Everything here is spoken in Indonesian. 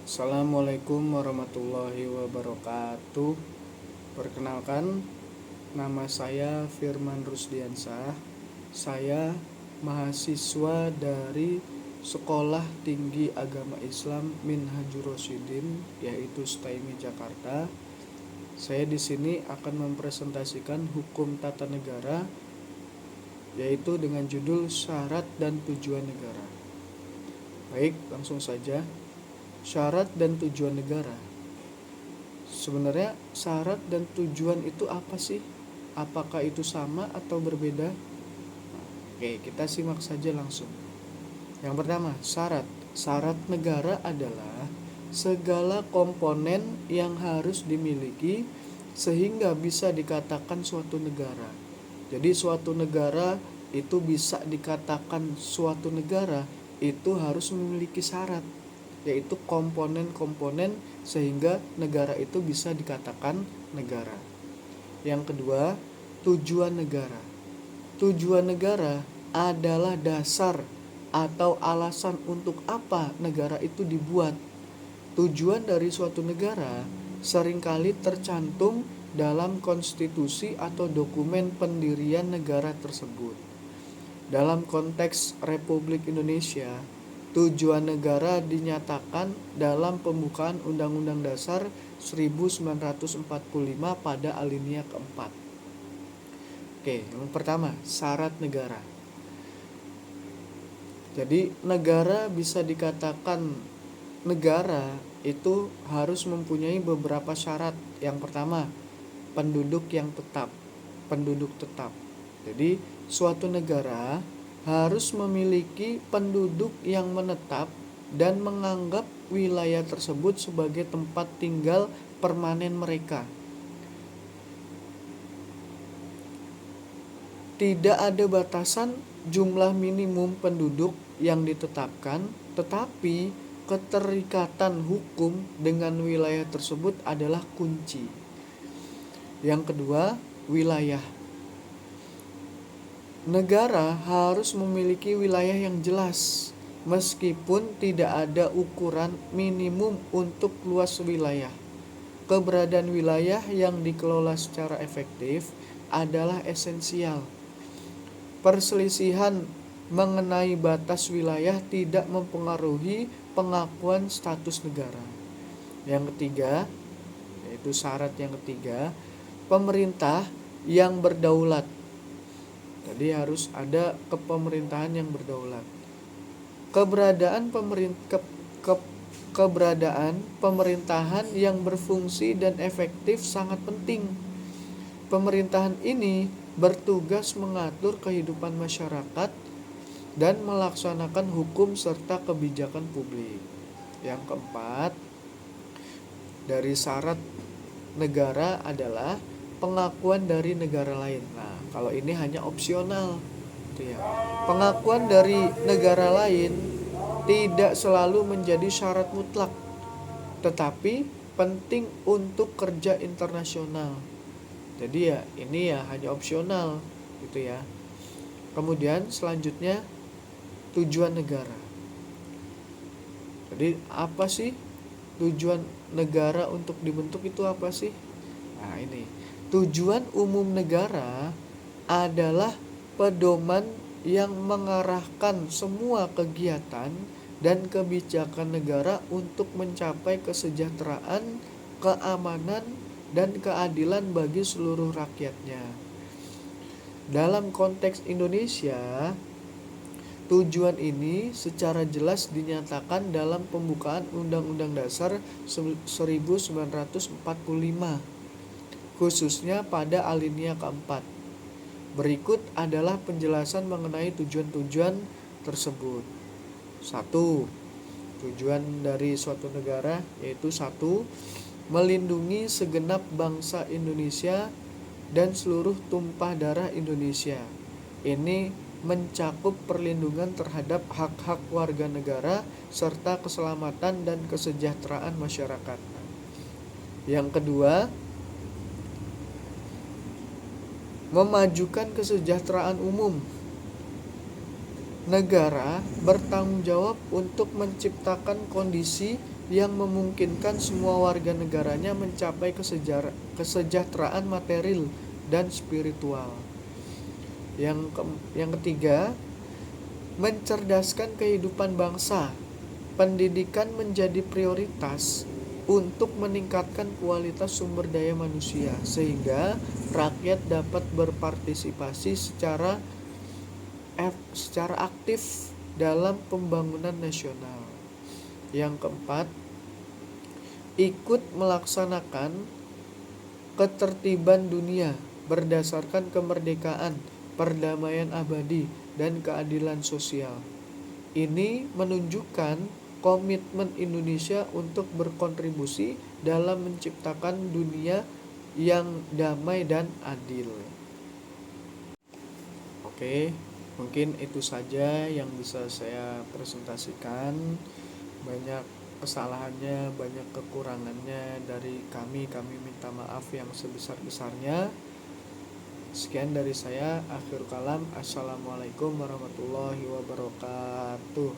Assalamualaikum warahmatullahi wabarakatuh. Perkenalkan, nama saya Firman Rusdiansah. Saya mahasiswa dari Sekolah Tinggi Agama Islam Minhajur Rosyidin, yaitu STAIMI Jakarta. Saya di sini akan mempresentasikan hukum tata negara, yaitu dengan judul syarat dan tujuan negara. Baik, langsung saja. Syarat dan tujuan negara. Sebenarnya syarat dan tujuan itu apa sih? Apakah itu sama atau berbeda? Oke, kita simak saja langsung. Yang pertama, syarat. Syarat negara adalah segala komponen yang harus dimiliki sehingga bisa dikatakan suatu negara. Jadi suatu negara itu bisa dikatakan suatu negara itu harus memiliki syarat, yaitu komponen-komponen sehingga negara itu bisa dikatakan negara. Yang kedua, tujuan negara. Tujuan negara adalah dasar atau alasan untuk apa negara itu dibuat. Tujuan dari suatu negara seringkali tercantum dalam konstitusi atau dokumen pendirian negara tersebut. Dalam konteks Republik Indonesia, tujuan negara dinyatakan dalam pembukaan Undang-Undang Dasar 1945 pada alinea keempat. Oke, yang pertama, syarat negara. Jadi negara bisa dikatakan negara itu harus mempunyai beberapa syarat. Yang pertama, penduduk yang tetap. Penduduk tetap. Jadi suatu negara harus memiliki penduduk yang menetap dan menganggap wilayah tersebut sebagai tempat tinggal permanen mereka. Tidak ada batasan jumlah minimum penduduk yang ditetapkan, tetapi keterikatan hukum dengan wilayah tersebut adalah kunci. Yang kedua, wilayah. Negara harus memiliki wilayah yang jelas, meskipun tidak ada ukuran minimum untuk luas wilayah. Keberadaan wilayah yang dikelola secara efektif adalah esensial. Perselisihan mengenai batas wilayah tidak mempengaruhi pengakuan status negara. Yang ketiga, yaitu syarat yang ketiga, pemerintah yang berdaulat. Jadi harus ada kepemerintahan yang berdaulat. Keberadaan pemerintahan yang berfungsi dan efektif sangat penting. Pemerintahan ini bertugas mengatur kehidupan masyarakat dan melaksanakan hukum serta kebijakan publik. Yang keempat, dari syarat negara adalah pengakuan dari negara lain. Nah, kalau ini hanya opsional, gitu ya. Pengakuan dari negara lain tidak selalu menjadi syarat mutlak, tetapi penting untuk kerja internasional. Jadi ya ini ya hanya opsional, gitu ya. Kemudian selanjutnya tujuan negara. Jadi apa sih tujuan negara untuk dibentuk itu apa sih? Nah, ini tujuan umum negara adalah pedoman yang mengarahkan semua kegiatan dan kebijakan negara untuk mencapai kesejahteraan, keamanan, dan keadilan bagi seluruh rakyatnya. Dalam konteks Indonesia, tujuan ini secara jelas dinyatakan dalam pembukaan Undang-Undang Dasar 1945, khususnya pada alinea keempat. Berikut adalah penjelasan mengenai tujuan-tujuan tersebut. 1. Tujuan dari suatu negara yaitu 1. Melindungi segenap bangsa Indonesia dan seluruh tumpah darah Indonesia. Ini mencakup perlindungan terhadap hak-hak warga negara serta keselamatan dan kesejahteraan masyarakat. Yang kedua, memajukan kesejahteraan umum. Negara bertanggung jawab untuk menciptakan kondisi yang memungkinkan semua warga negaranya mencapai kesejahteraan material dan spiritual. Yang ketiga, mencerdaskan kehidupan bangsa. Pendidikan menjadi prioritas untuk meningkatkan kualitas sumber daya manusia sehingga rakyat dapat berpartisipasi secara aktif dalam pembangunan nasional. Yang keempat, ikut melaksanakan ketertiban dunia berdasarkan kemerdekaan, perdamaian abadi, dan keadilan sosial. Ini menunjukkan komitmen Indonesia untuk berkontribusi dalam menciptakan dunia yang damai dan adil. Oke, mungkin itu saja yang bisa saya presentasikan. Banyak kesalahannya, banyak kekurangannya dari kami minta maaf yang sebesar-besarnya. Sekian dari saya, akhir kalam. Assalamualaikum warahmatullahi wabarakatuh.